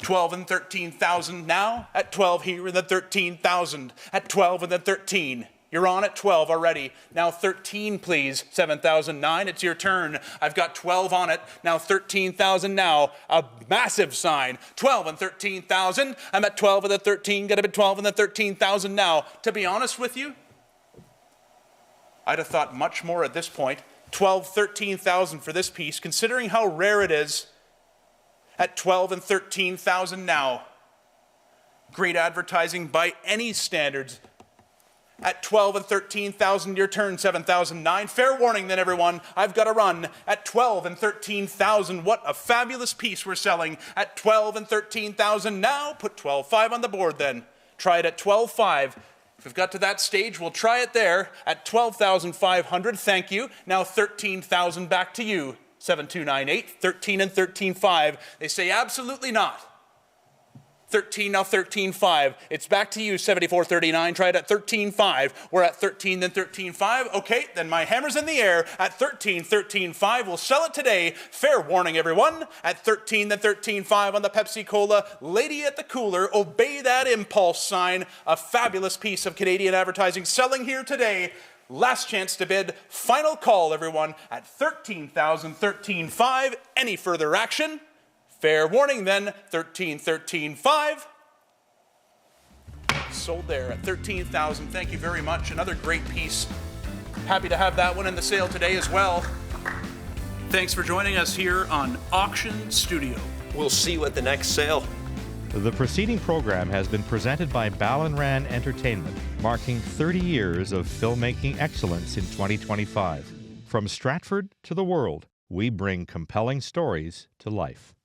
12 and 13,000 now. At 12 here, and then 13,000. At 12 and then 13. You're on at 12 already. Now 13, please. 7,009, it's your turn. I've got 12 on it. Now 13,000 now. A massive sign. 12 and 13,000. I'm at 12 and the 13. Got a bit 12 and the 13,000 now. To be honest with you, I'd have thought much more at this point. 12, 13,000 for this piece, considering how rare it is. At 12 and 13,000 now. Great advertising by any standards. At 12 and 13,000, your turn, 7,009. Fair warning then, everyone. I've got to run. At 12 and 13,000, what a fabulous piece we're selling. At 12 and 13,000 now, put 12.5 on the board then. Try it at 12.5. If we've got to that stage, we'll try it there. At 12,500, thank you. Now 13,000 back to you. 7298, 13 and 13.5. They say absolutely not. 13, now 13.5. It's back to you, 74.39. Try it at 13.5. We're at 13, then 13.5. Okay, then my hammer's in the air. At 13, 13.5. We'll sell it today. Fair warning, everyone. At 13, then 13.5 on the Pepsi-Cola. Lady at the cooler, obey that impulse sign. A fabulous piece of Canadian advertising selling here today. Last chance to bid. Final call, everyone, at 13,000, 13.5. Any further action? Fair warning then, 13, 13.5. Sold there at 13,000. Thank you very much. Another great piece. Happy to have that one in the sale today as well. Thanks for joining us here on Auction Studio. We'll see you at the next sale. The preceding program has been presented by Ballinran Entertainment, marking 30 years of filmmaking excellence in 2025. From Stratford to the world, we bring compelling stories to life.